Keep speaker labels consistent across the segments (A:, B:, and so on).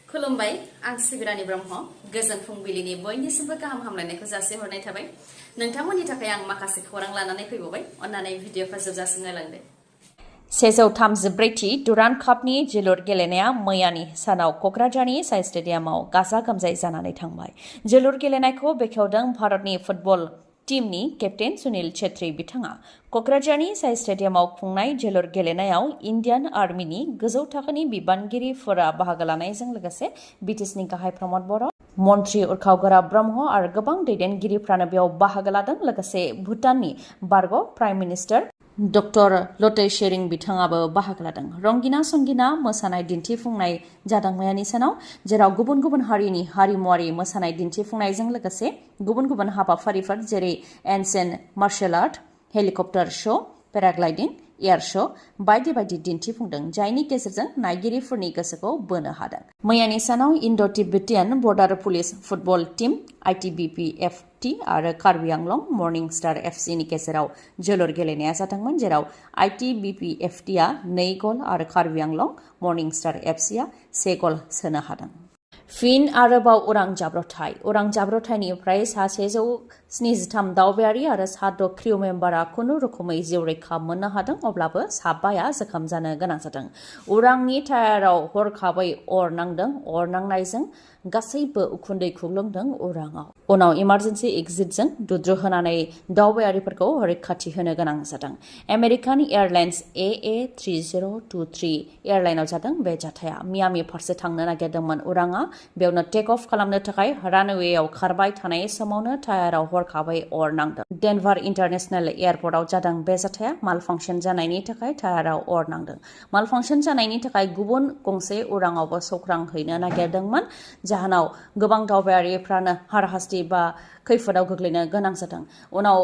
A: खुलुमबाय आं सिबिरानि ब्रह्म गोजोन फुंबिलिनि बयनिसिमबो गाहाम हामलायनायखौ जासिहरनाय थाबाय नोंथांमोननि थाखाय आं माखासे खौरां लानानै फैबावबाय अन्नानै भिडिअखौ जोबजासिम नायलांदो
B: 134थि डुरान्ड कापनि जोलुर गेलेनाया मैयानि सानाव क'क्राझारनि साइ स्टेडियामाव गाजा गोमजायै जानानै थांबाय। जोलुर गेलेनायखौ बेखेवदों भारतनि फुटबल टीमनि केप्टेन सुनील छेत्री बिथाङा। क'क्राझारनि साइ स्टेडियामाव खुंनाय जोलुर गेलेनायाव इन्डियान आर्मिनि गोजौ थाखोनि बिबानगिरिफोरा बाहागो लानायजों लोगोसे बिटिसिनि गाहाय प्रमद बर', मन्त्रि उरखाव ब्रह्म आरो गोबां दैदेनगिरिफ्रानो बेयाव बाहागो लादों। लोगोसे भुटाननि बारग' प्राइम मिनिस्टार डक्टर ल'टे शेरिं बिथाङाबो बाहागो लादों। रंगिना संगिना मोसानाय दिन्थिफुंनाय जादों मैयानि सानाव, जेराव गुबुन गुबुन हारिनि हारिमुआरि मोसानाय दिन्थिफुंनायजों लोगोसे गुबुन गुबुन हाबाफारिफोर जेरै एन्सेन्ट मार्शल आर्ट, हेलिकप्टार श', पेराग्लाइडिं, एयार श' बायदि बायदि दिन्थिफुंदों, जायनि गेजेरजों नायगिरिफोरनि गोसोखौ बोनो हादों। मैयानि सानाव Indo' Tibetan border police football team (BPF) आरो Karbi Anglong morning star FC नि गेजेराव जोलुर गेलेनाया जादोंमोन, जेराव BPF आ 2 गल आरो Karbi Anglong morning star FC आ 1 गल सोनो हादों। फिन आरोबाव उरां जाब्रबथायनिफ्राय 173 दावबायारि आरो 6 क्रिउ मेम्बारा खुनु रोखोमै जिउ रैखा मोननो हादों, अब्लाबो 5 जोखोम जानो गोनां जादों। उरांनि टायाराव हरखाबै अर नांदों। अर नांनायजों गासैबो उखुन्दै खुग्लुंदों उरांआव। उनाव इमार्जेन्सि एग्जिटजों दुद्रुहोनानै दावबायारिफोरखौ रैखाथि होनो गोनां जादों। आमेरिकान एयारलाइन्स AA3023 एयारलाइनाव जादों बे जाथाया। मियामी फारसे थांनो नागिरदोंमोन उरांआ। बेयावनो टेक अफ खालामनो थाखाय रानवेयाव खारबाय थानाय समावनो टायाराव हरखाबै अर नांदों। डेनभार इन्टारनेशनेल एयारपर्टआव जादों बे जाथाया। मालफांसन जानायनि थाखाय टायाराव अर नांदों। मालफांसन जानायनि थाखाय गुबुन गंसे उरांआवबो सौख्रांहैनो नागिरदोंमोन, जाहोनाव गोबां दावबायारिफ्रानो हारहास्ति बा खैफोदाव गोग्लैनो गोनां जादों। उनाव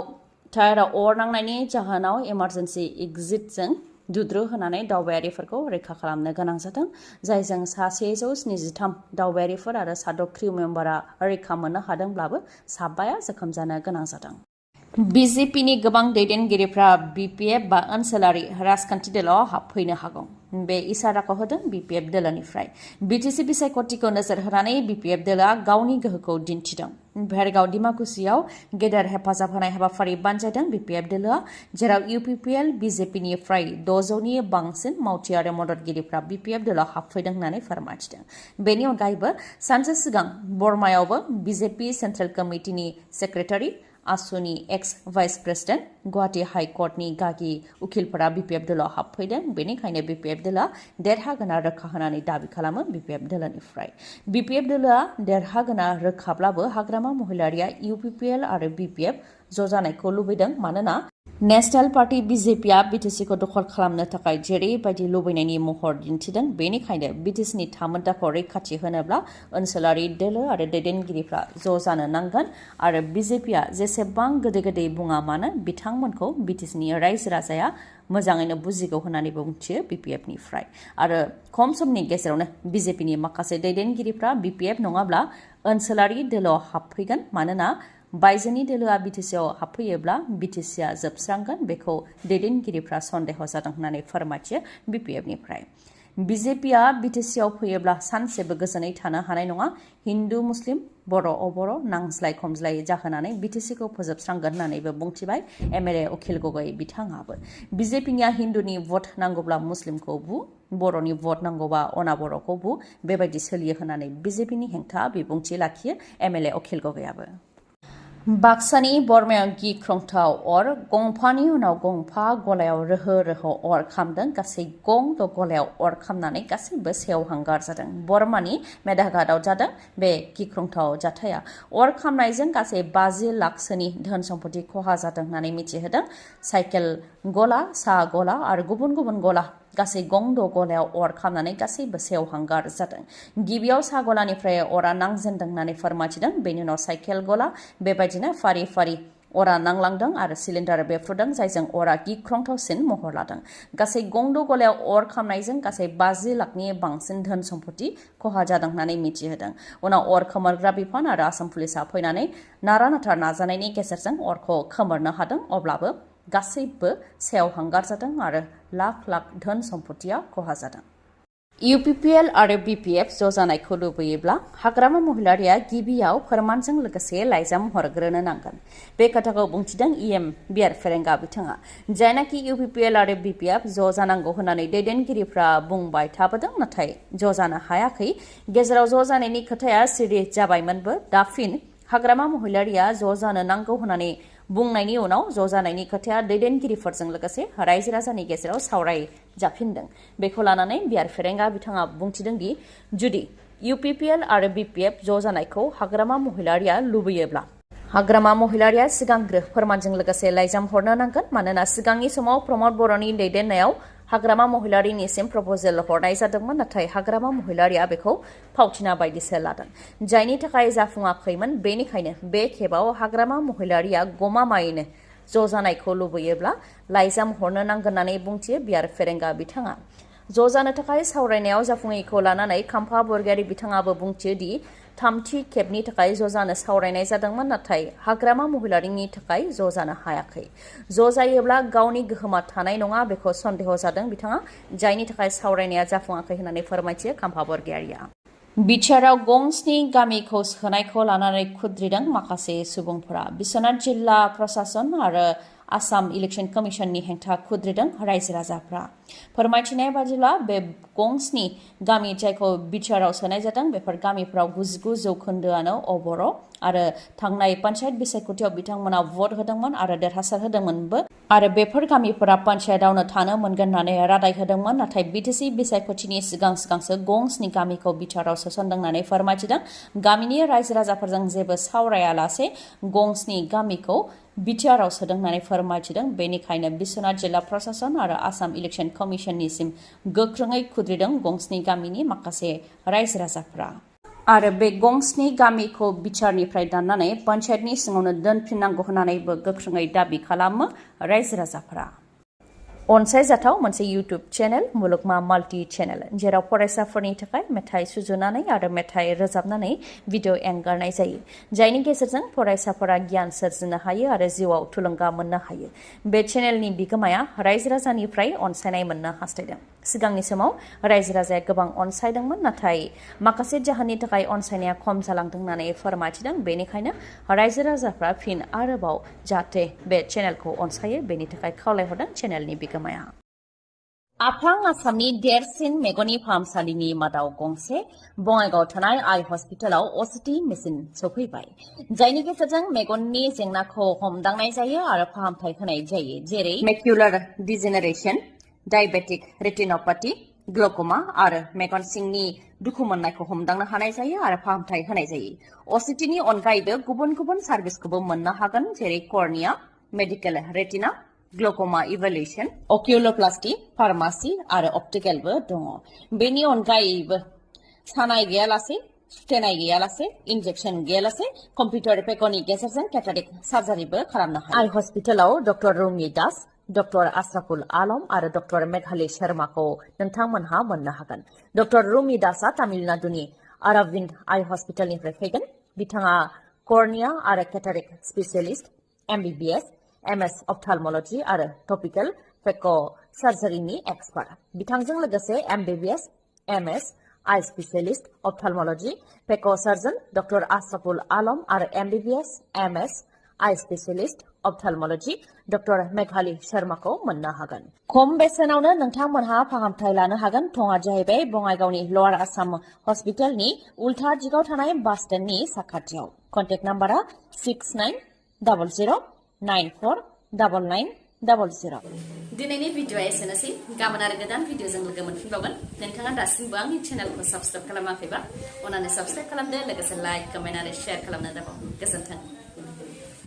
B: टायाराव अर नांनायनि जाहोनाव इमार्जेन्सि एग्जिटजों दुद्रुहोनानै दावबायारिफोरखौ रैखा खालामनो गोनां जादों, जायजों 173 दावबायारिफोर आरो 6 क्रिउ मेम्बारा रैखा मोननो हादोंब्लाबो 5 जोखोम जानो गोनां जादों। BJPनि गोबां दैदेनगिरिफ्रा BPF बा ओनसोलारि राजखान्थि दोलोआव हाबफैनो हागौ। बे इसाराखौ होदों BPF दोलोनिफ्राय। BTC बिसायख'थिखौ नोजोर होनानै BPF दोलोआ गावनि गोहोखौ दिन्थिदों। भेरगाव डिमाकुसियाव गेदेर हेफाजाब होनाय हाबाफारि बानजायदों BPF दोलोआ, जेराव UPPL BJPनिफ्राय 600नि बांसिन मावथि आरो मददगिरिफ्रा BPF दोलोआव हाबफैदों होननानै फोरमायथिदों। बेनि अनगायैबो सानसे सिगां बर्मायावबो BJP सेन्ट्रेल कमिटिनि सेक्रेटारि, आसुनि एक्स भाइस प्रेसिडेन्ट, गुवाहाटी हाइ कर्टनि गागि उखिलफोरा BPF दोलोआव हाबफैदों। बेनिखायनो BPF दोलोआ देरहागोना रोखा होननानै दाबि खालामो BPF दोलोनिफ्राय। BPF दोलोआ देरहागोना रोखाब्लाबो हाग्रामा महिलारिया UPPL आरो BPF ज' जानायखौ लुबैदों, मानोना नेशनेल पार्टी BJPआ BTCखौ दखल खालामनो थाखाय जेरैबायदि लुबैनायनि महर दिन्थिदों। बेनिखायनो BTCनि थामोन्थाखौ रैखाथि होनोब्ला ओनसोलारि दोलो आरो दैदेनगिरिफ्रा ज' जानो नांगोन आरो BJPआ जेसेबां गोदै बुङा मानो बिथांमोनखौ BTCनि रायजो राजाया मोजाङैनो बुजिगौ होननानैबो बुंथियो BPFनिफ्राय। आरो खम समनि गेजेरावनो BJPनि माखासे दैदेनगिरिफ्रा BPF नङाब्ला ओनसोलारि दोलोआव हाबफैगोन, मानोना बायजोनि दोलोआ BTCआव हाबफैयोब्ला BTCआ जोबस्रांगोन, बेखौ दैदेनगिरिफ्रा सन्देह जादों होननानै फोरमायथियो BPFनिफ्राय। BJPआ BTCआव फैयोब्ला सानसेबो गोजोनै थानो हानाय नङा। हिन्दु मुस्लिम, बर' अबर' नांज्लाय खमज्लाय जाहोनानै BTCखौ फोजोबस्रांगोन होननानैबो बुंथिबाय MLA अखिल गगৈ बिथाङाबो। BJPनिया हिन्दुनि भट नांगौब्ला मुस्लिमखौ बु, बर'नि भट नांगौबा अनाबर'खौ बु, बेबायदि सोलियो होननानै BJPनि हेंथा बिबुंथि लाखियो MLA अखिल गगैआबो। बाक्सानि बरमायाव गिख्रंथाव अर, गंफानि उनाव गंफा गलायाव रोहो अर खामदों। गासै गं 6 गलायाव अर खामनानै गासैबो सेवहांगार जादों। बरमानि मेदाघाटआव जादों बे गिख्रंथाव जाथाया। अर खामनायजों गासै 50 लाखसोनि धोन सम्पति खहा जादों होननानै मिथिहोदों। साइकेल गला, साहा गला आरो गुबुन गुबुन गला गासै गं 6 गलायाव अर खामनानै गासैबो सेवहांगार जादों। गिबियाव साहा गलानिफ्राय अरा नांजेनदों होननानै फोरमायथिदों। बेनि उनाव साइकेल गला, बेबायदिनो फारि फारि अरा नांलांदों आरो सिलिन्डार बेफ्रुदों, जायजों अरा गिख्रंथावसिन महर लादों। गासै गं 6 गलायाव अर खामनायजों गासै 50 लाखनि बांसिन धोन सम्पति खहा जादों होननानै मिथिहोदों। उनाव अर खोमोरग्रा बिफान आरो आसाम पुलिसा फैनानै नारा-नाथा नाजानायनि गेजेरजों अरखौ खोमोरनो हादों, अब्लाबो गासैबो सेवहांगार जादों आरो लाख लाख धोन सम्पतिया खहा जादों। UPPL आरो BPF ज' जानायखौ लुबैयोब्ला हाग्रामा महिलारिया गिबियाव फोरमानजों लोगोसे लाइजाम हरग्रोनो नांगोन। बे खोथाखौ बुंथिदों EM बियार फेरेंगा बिथाङा। जायनाखि UPPL आरो BPF ज' जानांगौ होननानै दैदेनगिरिफ्रा बुंबाय थाबोदों, नाथाय ज' जानो हायाखै। गेजेराव ज' जानायनि खोथाया सिरि जाबायमोनबो। दा फिन हाग्रामा महिलारिया ज' जानो नांगौ होननानै बुंनायनि उनाव ज' जानायनि खोथाया दैदेनगिरिफोरजों लोगोसे रायजो राजानि गेजेराव सावरायजाफिनदों। बेखौ लानानै बियार फेरेंगा बिथाङा बुंथिदों दि जुदि UPPL आरो BPF ज' जानायखौ हाग्रामा महिलारिया लुबैयोब्ला हाग्रामा महिलारिया सिगांग्रो फोरमानजों लोगोसे लाइजाम हरनो नांगोन। मानोना सिगांनि समाव प्रमद बर'नि दैदेननायाव हाग्रामा महिलारिनिसिम प्रप'जेल हरनाय जादोंमोन, नाथाय हाग्रामा महिलारिया बेखौ फावथिना बायदिसो लादों, जायनि थाखाय जाफुङाखैमोन। बेनिखायनो बे खेबाव हाग्रामा महिलारिया गमामायैनो ज' जानायखौ लुबैयोब्ला लाइजाम हरनो नांगोन होननानै बुंथियो बियार फेरेंगा बिथाङा। ज' जानो थाखाय सावरायनायाव जाफुङैखौ लानानै खाम्फा बरगयारी बिथाङाबो बुंथियो दि थामथि खेबनि थाखाय ज' जानो सावरायनाय जादोंमोन, नाथाय हाग्रामा महिलारिनि थाखाय ज' जानो हायाखै। ज' जायोब्ला गावनि गोहोमा थानाय नङा बेखौ सन्देह जादों बिथाङा, जायनि थाखाय सावरायनाया जाफुङाखै होननानै फोरमायथियो खाम्फा बरगयारिया। बिटिआरआव गंस्नि गामिखौ सोनायखौ लानानै खुद्रिदों माखासे सुबुंफोरा। बिश्वनाथ जिल्ला प्रशासन आरो आसाम इलेक्शन कमिशननि हेंथा खुद्रिदों रायजो राजाफ्रा। फोरमायथिनाय बादिब्ला बे गंस्नि गामि जायखौ बिटिआरआव सोनाय जादों, बेफोर गामिफ्राव 99% अबर' आरो थांनाय पन्चायत बिसायख'थियाव बिथांमोना भट होदोंमोन आरो देरहासार होदोंमोनबो। आरो बेफोर गामिफोरा पन्चायतआवनो थानो मोनगोन होननानै रादाय होदोंमोन, नाथाय बिटिसि बिसायख'थिनि सिगांसो गंस्नि गामिखौ बिटिआरआव सोसनदों होननानै फोरमायथिदों। गामिनि रायजो राजाफोरजों जेबो सावरायालासे गंस्नि गामिखौ बिटिआरआव सोदों होननानै फोरमायथिदों। बेनिखायनो बिश्वनाथ जिल्ला प्रशासन आरो आसाम इलेक्शन कमिशननिसिम गोख्रोङै खुद्रिदों गंस्नि गामिनि माखासे रायजो राजाफ्रा। आरो बे गंस्नि गामिखौ बिटिआरनिफ्राय दाननानै पन्चायतनि सिङावनो दोनफिननांगौ होननानैबो गोख्रोङै दाबि खालामो रायजो राजाफ्रा। अनसायजाथाव मोनसे इउटुब चेनेल मुलुगमा माल्टि चेनेल, जेराव फरायसाफोरनि थाखाय मेथाइ सुजुनानै आरो मेथाइ रोजाबनानै भिडिअ एंगारनाय जायो, जायनि गेजेरजों फरायसाफोरा गियान सोरजिनो हायो आरो जिउआव थुलुंगा मोननो हायो। बे चेनेलनि बिगोमाया रायजो राजानिफ्राय अनसायनाय मोननो हास्थायदों। सिगांनि समाव रायजो राजाया गोबां अनसायदोंमोन, नाथाय माखासे जाहोननि थाखाय अनसायनाया खम जालांदों होननानै फोरमायथिदों। बेनिखायनो रायजो राजाफ्रा फिन आरोबाव जाहाथे बे चेनेलखौ अनसायो बेनि थाखाय खावलायहरदों चेनेलनि बिगोमाया। आफां आसामनि देरसिन मेगननि फाहामसालिनि मादाव गंसे बङाइगावआव थानाय आइ हस्पिटालाव असिटि मेसिन सौफैबाय, जायनि गेजेरजों मेगननि जेंनाखौ हमदांनाय जायो आरो फाहामथाय होनाय जायो, जेरै मेक्युलार डिजेनेरेशन, डायबेटिक रेटिनोपैथी, ग्लुक'मा आरो मेगन सिंनि दुखु मोननायखौ हमदांनो हानाय जायो आरो फाहामथाय होनाय जायो। असिटिनि अनगायैबो गुबुन गुबुन सार्भिसखौबो मोननो हागोन, जेरै cornea, medical retina, glaucoma इभेलुएशन, अकिउलोप्लास्टी, pharmacy आरो अप्टिकेलबो दङ। बेनि अनगायैबो सानाय गैयालासे, सुथेनाय गैयालासे, इन्जेक्सन गैयालासे कम्पिउटार पेकनि गेजेरजों केटारेक्ट सार्जारिबो खालामनो हायो। आइ हस्पिटालाव डक्टर रुमि दास, डक्टर आशराफुल आलम आरो डक्टर मेघाली शर्माखौ नोंथांमोनहा मोननो हागोन। डक्टर रुमि दासआ तामिलनाडुनि अरविंद आइ हस्पिटालनिफ्राय फैगोन। बिथाङा कर्निया आरो केटारेक्ट स्पेसियलिस्ट, MBBS, MS अप्थालमलजी आरो टपिकल फेक' सार्जारिनि एक्सपार्ट। बिथांजों लोगोसे MBBS, MS आइ स्पेसियलिस्ट अप्थालमलजी फेक' सार्जन डक्टर आशराफुल आलम आरो MBBS, MS आइ स्पेसियलिस्ट अप्थालमलजी डक्टर मेघाली शर्माखौ मोननो हागोन। खम बेसेनावनो नोंथांमोनहा फाहामथाय लानो हागोन। थङा जाहैबाय बङाइगावनि लवार आसाम हस्पिटालनि उल्था दिगाव थानाय बास स्टेन्डनि साखाथियाव। कन्टेक्ट नाम्बारा 6900949900।
A: दिनैनि भिडिअआ एसेनोसै। गाबोन आरो गोदान भिडिअजों लोगो मोनफिनबावगोन। नोंथाङा दासिमबो आंनि चेनेलखौ साबस्क्राइब खालामाखैबा अन्नानै साबस्क्राइब खालामदो, लोगोसे लाइक, कमेन्ट आरो शेयार खालामनो दाबाव। गोजोन्थों।